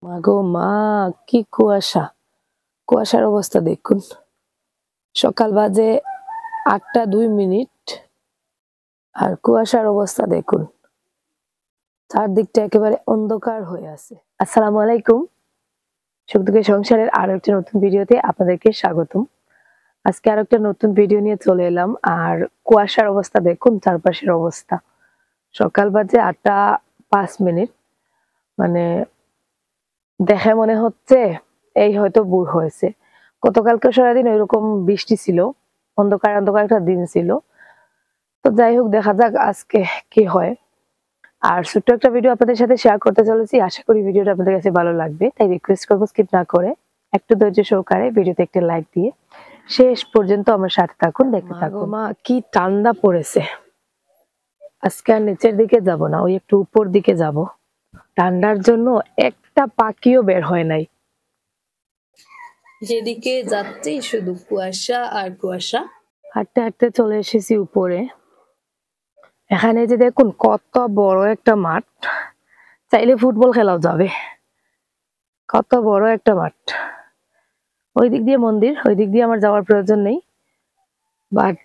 মাগো মা, কি কুয়াশা! কুয়াশার অবস্থা দেখুন। সকাল বাজে 8টা 2 মিনিট আর কুয়াশার অবস্থা দেখুন। চারদিকটা একেবারে অন্ধকার হয়ে আছে। আসসালামু আলাইকুম। সুখ দুঃখের সংসারের আরো একটা নতুন ভিডিওতে আপনাদেরকে স্বাগতম। আজকে আরো একটা নতুন ভিডিও নিয়ে চলে এলাম। আর কুয়াশার অবস্থা দেখুন, চারপাশের অবস্থা। সকাল বাজে 8টা 5 মিনিট। মানে দেখে মনে হচ্ছে এই হয়তো ভোর হয়েছে। গতকালকে সারাদিন ওইরকম বৃষ্টি ছিল, অন্ধকার অন্ধকার একটা দিন ছিল। তো যাই হোক, দেখা যাক আজকে কি হয়। আর ছোট্ট একটা ভিডিও আপনাদের সাথে শেয়ার করতে চলেছি। আশা করি ভিডিওটা আপনাদের কাছে ভালো লাগবে, তাই রিকোয়েস্ট করবো স্কিপ না করে একটু ধৈর্য সহকারে ভিডিওতে একটা লাইক দিয়ে শেষ পর্যন্ত আমার সাথে থাকুন, দেখতে থাকুন। মা, কি ঠান্ডা পড়েছে! আজকে আর নিচের দিকে যাব না, ওই একটু উপর দিকে যাব। ঠান্ডার জন্য একটা পাখিও বের হয় নাই। যেদিকে যাচ্ছি শুধু কুয়াশা আর কুয়াশা। হাঁটতে হাঁটতে চলে এসেছি উপরে। এখানে যে দেখুন কত বড় একটা মাঠ, চাইলে ফুটবল খেলাও যাবে। কত বড় একটা মাঠ। ওই দিক দিয়ে মন্দির, ওই দিক দিয়ে আমার যাওয়ার প্রয়োজন নেই, বাট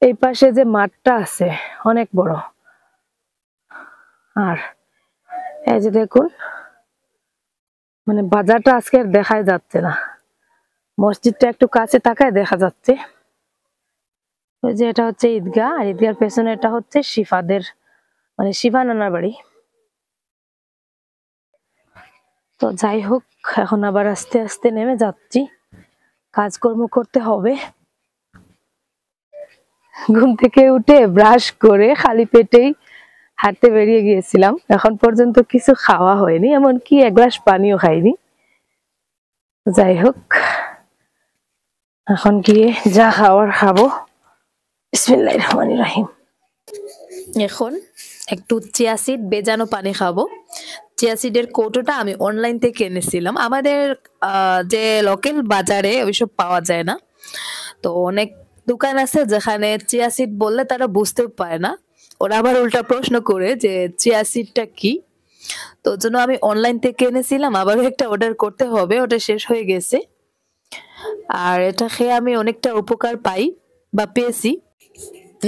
এই পাশে যে মাঠটা আছে অনেক বড়। আর এই যে দেখুন, মানে বাজারটা আজকে আর দেখাই যাচ্ছে না। মসজিদটা একটু কাছে তাকায় দেখা যাচ্ছে। ওই যে এটা হচ্ছে ঈদগাহ, আর ঈদগার পেছনে এটা হচ্ছে শিফাদের, মানে শিফা নানার বাড়ি। তো যাই হোক, এখন আবার আস্তে আস্তে নেমে যাচ্ছি, কাজকর্ম করতে হবে। ঘুম থেকে উঠে ব্রাশ করে খালি পেটেই হাঁটতে বেরিয়ে গিয়েছিলাম। এখন পর্যন্ত কিছু খাওয়া হয়নি, এমনকি এক গ্লাস পানিও খাইনি। যাই হোক, এখন গিয়ে যা খাওয়ার খাবো। বিসমিল্লাহির রহমানির রহিম। এখন একটু চিয়া সিড ভেজানো পানি খাবো। চিয়া সিডের কৌটোটা আমি অনলাইন থেকে এনেছিলাম। আমাদের যে লোকাল বাজারে ওইসব পাওয়া যায় না। তো অনেক দোকান আছে যেখানে চিয়া সিড বললে তারা বুঝতেও পারে না। ওরা আবার উল্টা প্রশ্ন করে যে চিয়া সিডটা কি। তো জন্য আমি অনলাইন থেকে এনেছিলাম, আবারও একটা অর্ডার করতে হবে, ওটা শেষ হয়ে গেছে। আর এটা খেয়ে আমি অনেকটা উপকার পাই বা পেয়েছি।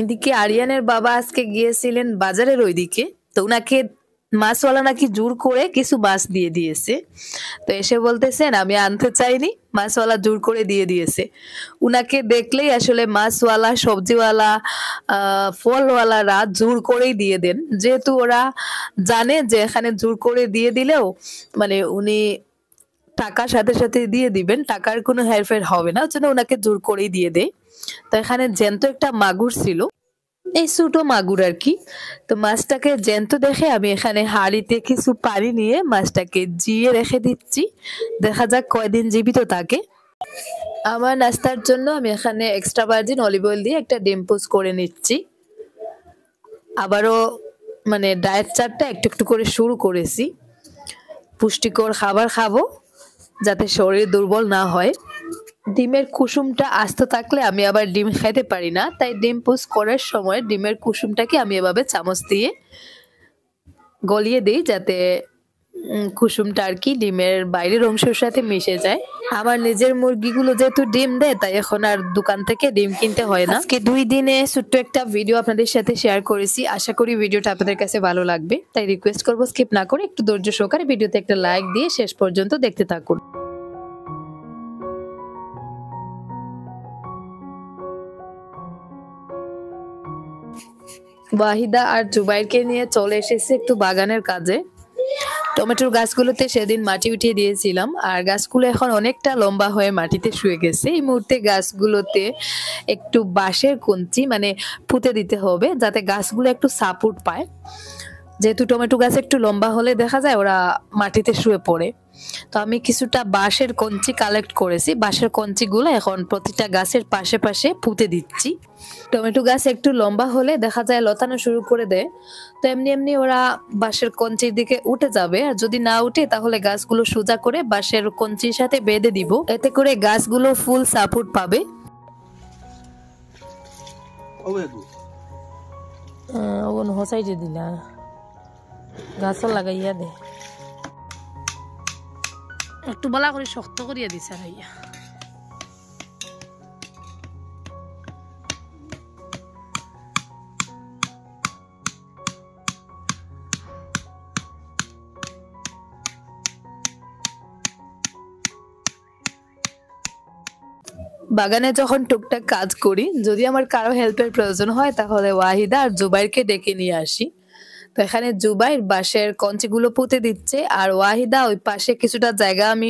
এদিকে আরিয়ানের বাবা আজকে গিয়েছিলেন বাজারের ওইদিকে, তো উনাকে মাছওয়ালা নাকি জোর করে কিছু মাছ দিয়ে দিয়েছে। তো এসে বলতেছেন আমি আনতে চাইনি, মাছওয়ালা জোর করে দিয়ে দিয়েছে। উনাকে দেখলেই আসলে মাছওয়ালা, সবজিওয়ালা, ফলওয়ালারা জোর করেই দিয়ে দেন, যেহেতু ওরা জানে যে এখানে জোর করে দিয়ে দিলেও মানে উনি টাকার সাথে সাথে দিয়ে দিবেন, টাকার কোনো হেরফের হবে না, জন্য ওনাকে জোর করেই দিয়ে দেয়। তো এখানে জ্যান্ত একটা মাগুর ছিল, এই ছোট মাগুর আর কি। তো মাছটাকে জ্যান্ত দেখে আমি এখানে হাঁড়িতে কিছু পানি নিয়ে মাছটাকে জিয়ে রেখে দিচ্ছি, দেখা যাক কয়দিন জীবিত থাকে। আমার নাস্তার জন্য আমি এখানে এক্সট্রা ভার্জিন অলিভ অয়েল দিয়ে একটা ডিম পোস্ট করে নিচ্ছি। আবারও মানে ডায়েট চার্টটা একটু একটু করে শুরু করেছি। পুষ্টিকর খাবার খাবো যাতে শরীর দুর্বল না হয়। ডিমের কুসুমটা আস্ত থাকলে আমি আবার ডিম খেতে পারি না, তাই ডিম পোস্ট করার সময় ডিমের কুসুমটাকে আমি এভাবে চামচ দিয়ে গলিয়ে দিই, যাতে কুসুমটা আর কি ডিমের বাইরের অংশের সাথে মিশে যায়। আমার নিজের মুরগিগুলো যেহেতু ডিম দেয়, তাই এখন আর দোকান থেকে ডিম কিনতে হয় না। আজকে 2 দিনে ছোট্ট একটা ভিডিও আপনাদের সাথে শেয়ার করেছি, আশা করি ভিডিওটা আপনাদের কাছে ভালো লাগবে, তাই রিকোয়েস্ট করবো স্কিপ না করে একটু ধৈর্য সহকারে ভিডিওতে একটা লাইক দিয়ে শেষ পর্যন্ত দেখতে থাকুন। ওয়াহিদা আর জুবাইরকে নিয়ে চলে এসেছে একটু বাগানের কাজে। টমেটোর গাছগুলোতে সেদিন মাটি উঠিয়ে দিয়েছিলাম, আর গাছগুলো এখন অনেকটা লম্বা হয়ে মাটিতে শুয়ে গেছে। এই মুহূর্তে গাছগুলোতে একটু বাঁশের কঞ্চি মানে পুঁতে দিতে হবে, যাতে গাছগুলো একটু সাপোর্ট পায়। যেহেতু টমেটো গাছ একটু লম্বা হলে দেখা যায় ওরা মাটিতে শুয়ে পড়ে, তো আমি কিছুটা বাঁশের কঞ্চি কালেক্ট করেছি। বাঁশের কঞ্চিগুলো এখন প্রতিটা গাছের পাশে পাশে পুঁতে দিচ্ছি। টমেটো গাছ একটু লম্বা হলে দেখা যায় লতানো শুরু করে দেয়, তো এমনি এমনি ওরা বাঁশের কঞ্চির দিকে উঠে যাবে। আর যদি না উঠে তাহলে গাছগুলো সোজা করে বাঁশের কঞ্চির সাথে বেঁধে দিব, এতে করে গাছগুলো ফুল সাপোর্ট পাবে। ওগুলো হসাইতে দিলা, গাছও লাগাইয়া দে। একটু বালা করে শক্ত করিয়া দিছে রাইয়া বাগানে যখন টুকটাক কাজ করি, যদি আমার কারো হেল্পের প্রয়োজন হয় তাহলে ওয়াহিদা আর জুবাইরকে ডেকে নিয়ে আসি। তো এখানে জুবাইর বাঁশের কঞ্চিগুলো পুঁতে দিচ্ছে, আর ওয়াহিদা ওই পাশে কিছুটা জায়গা আমি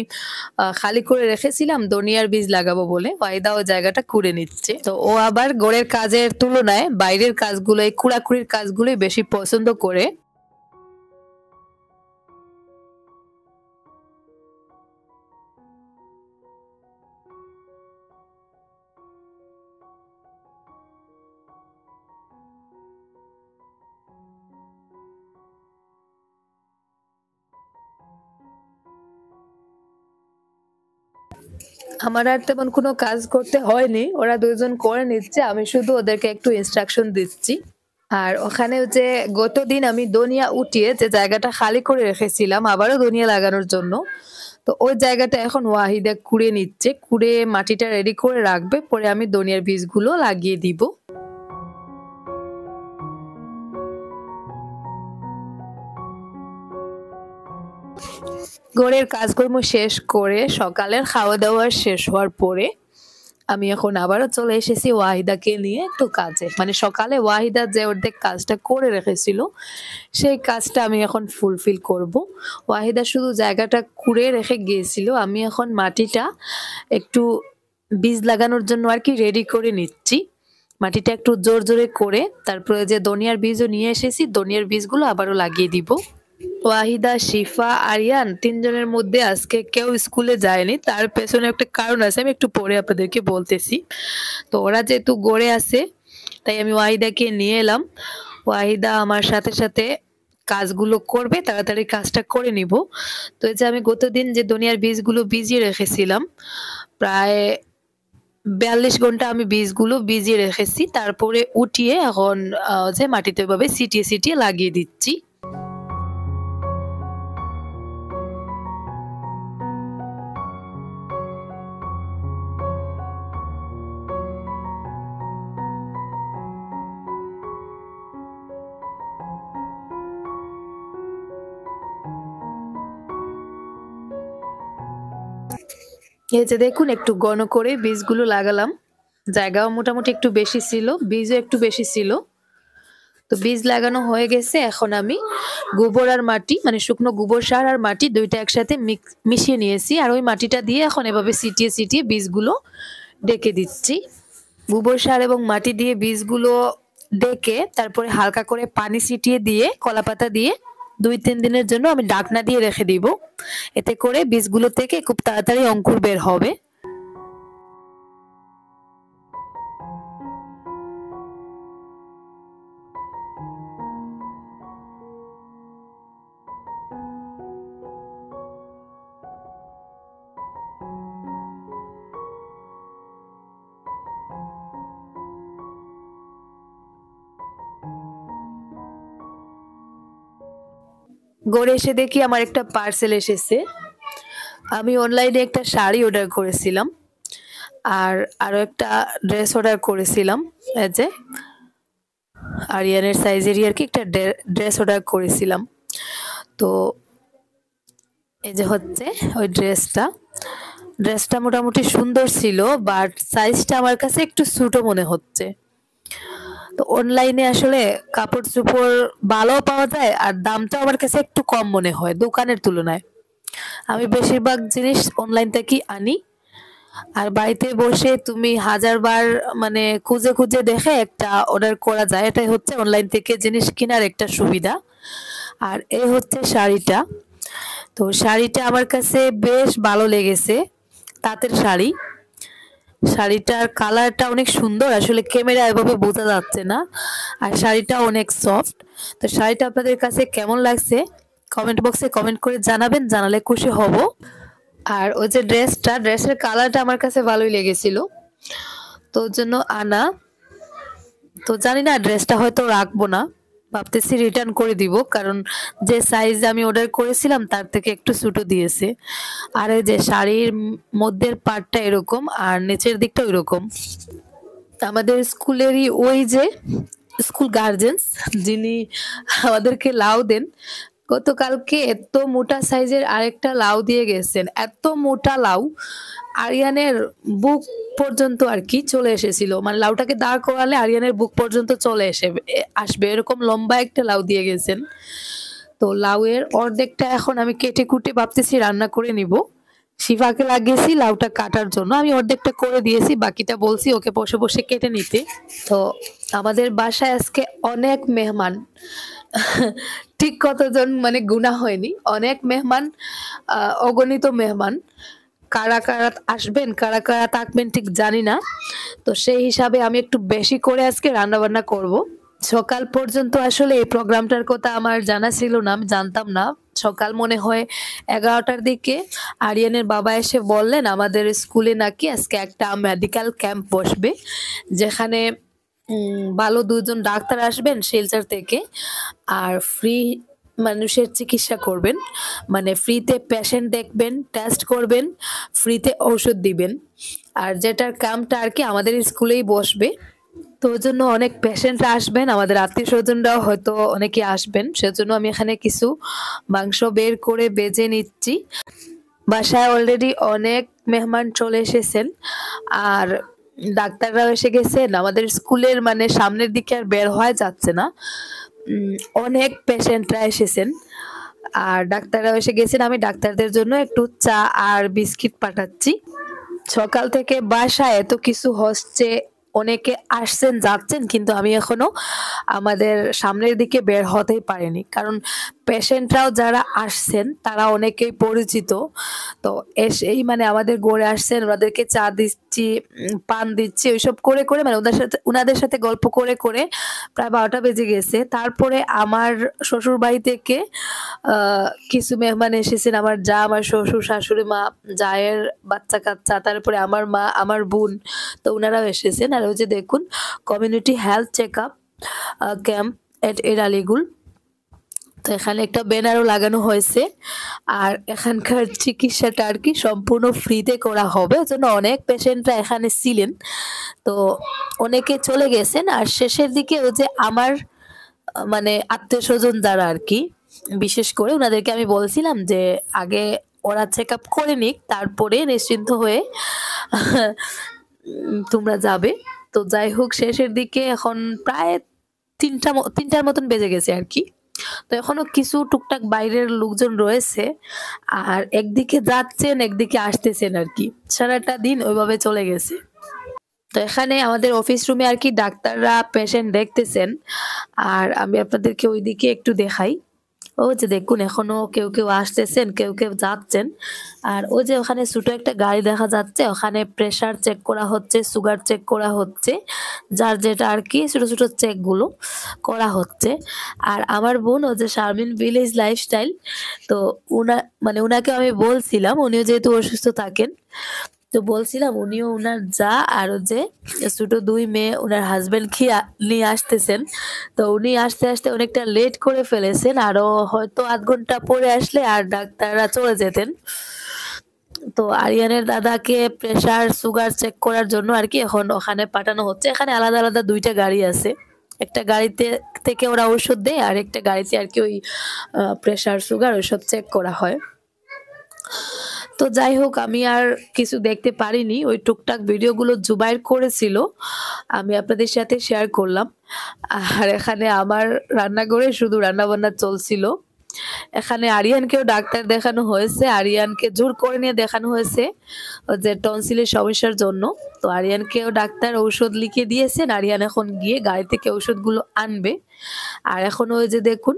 খালি করে রেখেছিলাম ধনিয়ার বীজ লাগাবো বলে, ওয়াহিদা ওই জায়গাটা কুড়ে নিচ্ছে। তো ও আবার ঘরের কাজের তুলনায় বাইরের কাজগুলো, এই কুড়াকুড়ির কাজগুলোই বেশি পছন্দ করে। আমার আর তেমন কোনো কাজ করতে হয়নি, ওরা দুজন করে নিচ্ছে, আমি শুধু ওদেরকে একটু ইনস্ট্রাকশন দিচ্ছি। আর ওখানে যে গতদিন আমি ধনিয়া উঠিয়ে যে জায়গাটা খালি করে রেখেছিলাম আবারও ধনিয়া লাগানোর জন্য, তো ওই জায়গাটা এখন ওয়াহিদা কুড়ে নিচ্ছে, কুড়ে মাটিটা রেডি করে রাখবে, পরে আমি ধনিয়ার বীজগুলো লাগিয়ে দিব। ঘরের কাজকর্ম শেষ করে সকালের খাওয়া দাওয়া শেষ হওয়ার পরে আমি এখন আবারও চলে এসেছি ওয়াহিদাকে নিয়ে একটু কাজে, মানে সকালে ওয়াহিদা যে অর্ধেক কাজটা করে রেখেছিল সেই কাজটা আমি এখন ফুলফিল করব। ওয়াহিদা শুধু জায়গাটা কুড়ে রেখে গিয়েছিল, আমি এখন মাটিটা একটু বীজ লাগানোর জন্য আর কি রেডি করে নিচ্ছি। মাটিটা একটু জোর জোরে করে তারপরে যে ধনিয়ার বীজও নিয়ে এসেছি, ধনিয়ার বীজগুলো আবারও লাগিয়ে দিব। ওয়াহিদা, শিফা, আরিয়ান তিনজনের মধ্যে আজকে কেউ স্কুলে যায়নি, তার পেছনে একটা কারণ আছে, আমি একটু পরে আপনাদেরকে বলতেছি। তো ওরা যেহেতু গড়ে আছে তাই আমি ওয়াহিদাকে নিয়ে এলাম। ওয়াহিদা আমার সাথে সাথে কাজগুলো করবে, তাড়াতাড়ি কাজটা করে নিব। তো এই যে আমি গতদিন যে ধনিয়ার বীজগুলো ভিজিয়ে রেখেছিলাম, প্রায় 42 ঘন্টা আমি বীজগুলো ভিজিয়ে রেখেছি, তারপরে উঠিয়ে এখন যে মাটিতে ওইভাবে ছিটিয়ে ছিটিয়ে লাগিয়ে দিচ্ছি। এই যে দেখুন একটু ঘন করে বীজগুলো লাগালাম, জায়গাও মোটামুটি একটু বেশি ছিল, বীজও একটু বেশি ছিল। তো বীজ লাগানো হয়ে গেছে, এখন আমি গোবর আর মাটি, মানে শুকনো গোবর সার আর মাটি দুইটা একসাথে মিশিয়ে নিয়েছি, আর ওই মাটিটা দিয়ে এখন এভাবে ছিটিয়ে ছিটিয়ে বীজগুলো ডেকে দিচ্ছি। গোবর সার এবং মাটি দিয়ে বীজগুলো ডেকে তারপরে হালকা করে পানি ছিটিয়ে দিয়ে কলাপাতা দিয়ে 2-3 দিনের জন্য আমি ঢাকনা দিয়ে রেখে দিব, এতে করে বীজগুলো থেকে খুব তাড়াতাড়ি অঙ্কুর বের হবে। ঘরে এসে দেখি আমার একটা পার্সেল এসেছে। আমি অনলাইনে একটা শাড়ি অর্ডার করেছিলাম আর আরো একটা ড্রেস অর্ডার করেছিলাম, এই যে আরিয়ানের সাইজেরই আর কি একটা ড্রেস অর্ডার করেছিলাম। তো এই যে হচ্ছে ওই ড্রেসটা মোটামুটি সুন্দর ছিল, বাট সাইজটা আমার কাছে একটু ছোট মনে হচ্ছে। তো অনলাইনে আসলে কাপড় চোপড় ভালো পাওয়া যায় আর দামটা আমার কাছে একটু কম মনে হয় দোকানের তুলনায়। আমি বেশিরভাগ জিনিস অনলাইন থেকেই আনি, আর বাড়িতে বসে তুমি হাজারবার মানে খুঁজে খুঁজে দেখে একটা অর্ডার করা যায়, এটাই হচ্ছে অনলাইন থেকে জিনিস কেনার একটা সুবিধা। আর এই হচ্ছে শাড়িটা, তো শাড়িটা আমার কাছে বেশ ভালো লেগেছে, তাঁতের শাড়ি। শাড়িটার কালারটা অনেক সুন্দর, আসলে ক্যামেরা এভাবে বোঝা যাচ্ছে না, আর শাড়িটা অনেক সফট। তো শাড়িটা আপনাদের কাছে কেমন লাগছে কমেন্ট বক্সে কমেন্ট করে জানাবেন, জানালে খুশি হব। আর ওই যে ড্রেসের কালারটা আমার কাছে ভালোই লেগেছিল, তো ওর জন্য আনা। তো জানি না ড্রেসটা হয়তো রাখবো না, ভাবতেছি রিটার্ন করে দিব, কারণ যে সাইজ আমি অর্ডার করেছিলাম তার থেকে একটু ছোট দিয়েছে। আর এই যে শাড়ির মধ্যের পার্টটা এরকম আর নিচের দিকটা ওইরকম। আমাদের স্কুলেরই ওই যে স্কুল গার্জেন্স যিনি আমাদেরকে লাউ দেন, গতকালকে এত মোটা সাইজের আরেকটা লাউ দিয়ে গেছেন। এত মোটা লাউ আরিয়ানের বুক পর্যন্ত আর কি চলে এসেছিল, মানে লাউটাকে দাঁড় করালে আরিয়ানের বুক পর্যন্ত চলে আসবে এরকম লম্বা একটা লাউ দিয়ে গেছেন। তো লাউয়ের অর্ধেকটা এখন আমি কেটে কুটে ভাবতেছি রান্না করে নিব। শিফাকে লাগিয়েছি লাউটা কাটার জন্য, আমি অর্ধেকটা করে দিয়েছি, বাকিটা বলছি ওকে বসে বসে কেটে নিতে। তো আমাদের বাসায় আজকে অনেক মেহমান, ঠিক কতজন মানে গুণা হয়নি, অনেক মেহমান, অগণিত মেহমান। কারা কারা আসবেন কারা কারা থাকবেন ঠিক জানি না। তো সেই হিসাবে আমি একটু বেশি করে আজকে রান্না বান্না করব। সকাল পর্যন্ত আসলে এই প্রোগ্রামটার কথা আমার জানা ছিল না, আমি জানতাম না। সকাল মনে হয় 11টার দিকে আরিয়ানের বাবা এসে বললেন আমাদের স্কুলে নাকি আজকে একটা মেডিকেল ক্যাম্প বসবে, যেখানে ভালো দুজন ডাক্তার আসবেন শিলচর থেকে, আর ফ্রি মানুষের চিকিৎসা করবেন, মানে ফ্রিতে পেশেন্ট দেখবেন, টেস্ট করবেন, ফ্রিতে ঔষধ দিবেন। আর যেটার ক্যাম্পটা আর কি আমাদের স্কুলেই বসবে। তো ওই জন্য অনেক পেশেন্টরা আসবেন, আমাদের আত্মীয় স্বজনরাও হয়তো অনেকে আসবেন, সেজন্য আমি এখানে কিছু মাংস বের করে বেজে নিচ্ছি। বাসায় অলরেডি অনেক মেহমান চলে এসেছেন, আর ডাক্তাররাও এসে গেছেন। আমাদের স্কুলের মানে সামনের দিকে আর বের হওয়া যাচ্ছে না, অনেক পেশেন্টরা এসেছেন আর ডাক্তাররাও এসে গেছেন। আমি ডাক্তারদের জন্য একটু চা আর বিস্কিট পাঠাচ্ছি। সকাল থেকে বাসায় এত কিছু হচ্ছে, অনেকে আসছেন যাচ্ছেন, কিন্তু আমি এখনো আমাদের সামনের দিকে বের হতেই পারিনি, কারণ পেশেন্টরাও যারা আসছেন তারা অনেকেই পরিচিত। তো এসেই মানে আমাদের গড়ে আসছেন, ওনাদেরকে চা দিচ্ছি, পান দিচ্ছি, ওইসব করে করে মানে ওনাদের সাথে গল্প করে করে প্রায় 12টা বেজে গেছে। তারপরে আমার শ্বশুর বাড়ি থেকে কিছু মেহমান এসেছেন, আমার যা, আমার শ্বশুর শাশুড়ি মা, জায়ের বাচ্চা কাচ্চা, তারপরে আমার মা, আমার বোন, তো ওনারাও এসেছেন। আর ওই যে দেখুন community health check up camp at এরালিগুল। তো এখানে একটা ব্যানারও লাগানো হয়েছে, আর এখানকার চিকিৎসাটা আর কি সম্পূর্ণ ফ্রিতে করা হবে, ওই জন্য অনেক পেশেন্টরা এখানে ছিলেন। তো অনেকে চলে গেছেন, আর শেষের দিকে ওই যে আমার মানে আত্মীয় স্বজন যারা আর কি, বিশেষ করে ওনাদেরকে আমি বলছিলাম যে আগে ওরা চেক আপ করে নিক, তারপরে নিশ্চিন্ত হয়ে তোমরা যাবে। তো যাই হোক, শেষের দিকে এখন প্রায় তিনটার মতন বেজে গেছে আর কি। তো এখনো কিছু টুকটাক বাইরের লোকজন রয়েছে, আর একদিকে যাচ্ছেন একদিকে আসতেছেন আর কি, সারাটা দিন ওইভাবে চলে গেছে। তো এখানে আমাদের অফিস রুমে আর কি ডাক্তাররা পেশেন্ট দেখতেছেন, আর আমি আপনাদেরকে ওইদিকে একটু দেখাই। ও যে দেখুন এখনো কেউ কেউ আসতেছেন, কেউ কেউ যাচ্ছেন। আর ওই যে ওখানে ছোট একটা গাড়ি দেখা যাচ্ছে, ওখানে প্রেসার চেক করা হচ্ছে, সুগার চেক করা হচ্ছে, যার যেটা আর কি ছোট ছোট চেক গুলো করা হচ্ছে। আর আমার বোন, ও যে শারমিন ভিলেজ লাইফস্টাইল, তো উনাকে আমি বলছিলাম, উনিও যেহেতু অসুস্থ থাকেন, তো বলছিলাম উনিও উনার যা আর যে ছোট দুই মেয়ে উনার হাজবেন্ড নিয়ে আসতেছেন। তো উনি আসতে আসতে অনেকটা লেট করে ফেলেছেন, আরো হয়তো আধ ঘন্টা পরে আসলে আর ডাক্তাররা চলে যেতেন। তো আরিয়ানের দাদাকে প্রেসার সুগার চেক করার জন্য আর কি এখন ওখানে পাঠানো হচ্ছে। এখানে আলাদা আলাদা দুইটা গাড়ি আছে, একটা গাড়িতে থেকে ওরা ওষুধ দেয়, আর একটা গাড়িতে আর কি ওই প্রেসার সুগার ওইসব চেক করা হয়। তো যাই হোক, আমি আর কিছু দেখতে পারিনি, ওই টুকটাক ভিডিওগুলো জুবাইর করেছিল, আমি আপনাদের সাথে শেয়ার করলাম। আর এখানে আমার রান্নাঘরে শুধু রান্না বান্না চলছিল। এখানে আরিয়ানকেও ডাক্তার দেখানো হয়েছে, আরিয়ানকে জোর করে নিয়ে দেখানো হয়েছে যে টনসিলের সমস্যার জন্য। তো আরিয়ানকেও ডাক্তার ঔষধ লিখে দিয়েছেন, আরিয়ান এখন গিয়ে গাড়ি থেকে ঔষধগুলো আনবে। আর এখন ওই যে দেখুন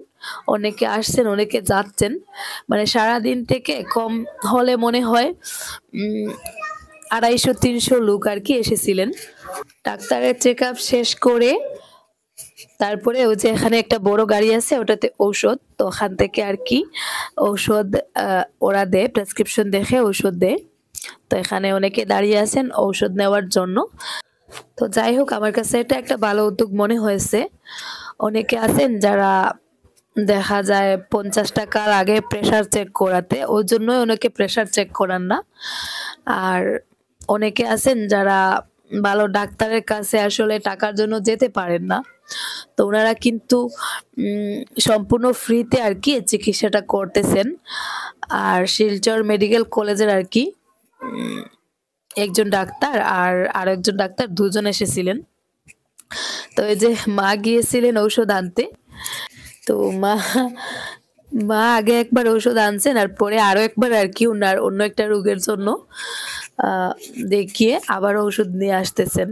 অনেকে আসছেন অনেকে যাচ্ছেন, মানে সারাদিন থেকে কম হলে মনে হয় 250-300 লোক আর কি এসেছিলেন। ডাক্তারের চেক আপ শেষ করে তারপরে ওই যে এখানে একটা বড় গাড়ি আছে, ওটাতে ঔষধ, তো ওখান থেকে আর কি ঔষধ ওরা দেয়, প্রেসক্রিপশন দেখে ঔষধ দেয়। তো এখানে অনেকে দাঁড়িয়ে আছেন ঔষধ নেওয়ার জন্য। তো যাই হোক, আমার কাছে এটা একটা ভালো উদ্যোগ মনে হয়েছে। অনেকে আছেন যারা দেখা যায় 50 টাকার আগে প্রেসার চেক করাতে, ওই জন্যই অনেকে প্রেসার চেক করান না। আর অনেকে আছেন যারা ভালো ডাক্তারের কাছে আসলে টাকার জন্য যেতে পারেন না, তো ওনারা কিন্তু সম্পূর্ণ ফ্রিতে আর কি চিকিৎসাটা করতেছেন। আর শিলচর মেডিকেল কলেজের আর কি একজন ডাক্তার আর আরেকজন ডাক্তার দুজন এসেছিলেন। তো এই যে মা গিয়েছিলেন ঔষধ আনতে, তো মা মা আগে একবার ঔষধ আনছেন আর পরে আরো একবার আর কি ওনার অন্য একটা রোগের জন্য দেখিয়ে আবার ওষুধ নিয়ে আসতেছেন।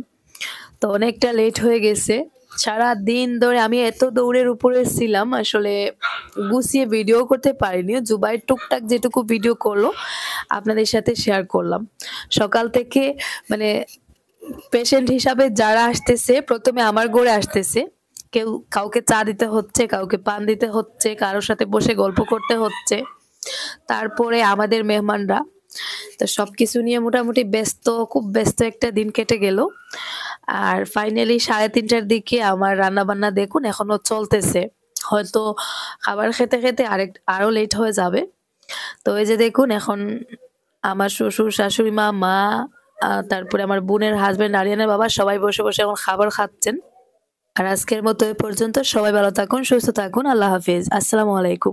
তো অনেকটা লেট হয়ে গেছে। সারা দিন ধরে আমি এত দৌড়ের উপরে ছিলাম, আসলে গুছিয়ে ভিডিও করতে পারিনি। জুবাই টুকটাক যেটুকু ভিডিও করলো আপনাদের সাথে শেয়ার করলাম। সকাল থেকে মানে পেশেন্ট হিসাবে যারা আসতেছে প্রথমে আমার ঘরে আসতেছে, কেউ কাউকে চা দিতে হচ্ছে, কাউকে পান দিতে হচ্ছে, কারোর সাথে বসে গল্প করতে হচ্ছে, তারপরে আমাদের মেহমানরা। তো সবকিছু নিয়ে মোটামুটি ব্যস্ত, খুব ব্যস্ত একটা দিন কেটে গেল। আর ফাইনালি 3:30টার দিকে আমার রান্না বান্না দেখুন এখনো চলতেছে, হয়তো খাবার খেতে খেতে আরো লেট হয়ে যাবে। তো এই যে দেখুন এখন আমার শ্বশুর শাশুড়ি মা মা তারপরে আমার বোনের হাজবেন্ড আরিয়ানের বাবা সবাই বসে বসে এখন খাবার খাচ্ছেন। আর আজকের মতো এ পর্যন্ত। সবাই ভালো থাকুন, সুস্থ থাকুন, আল্লাহ হাফিজ, আসসালামু আলাইকুম।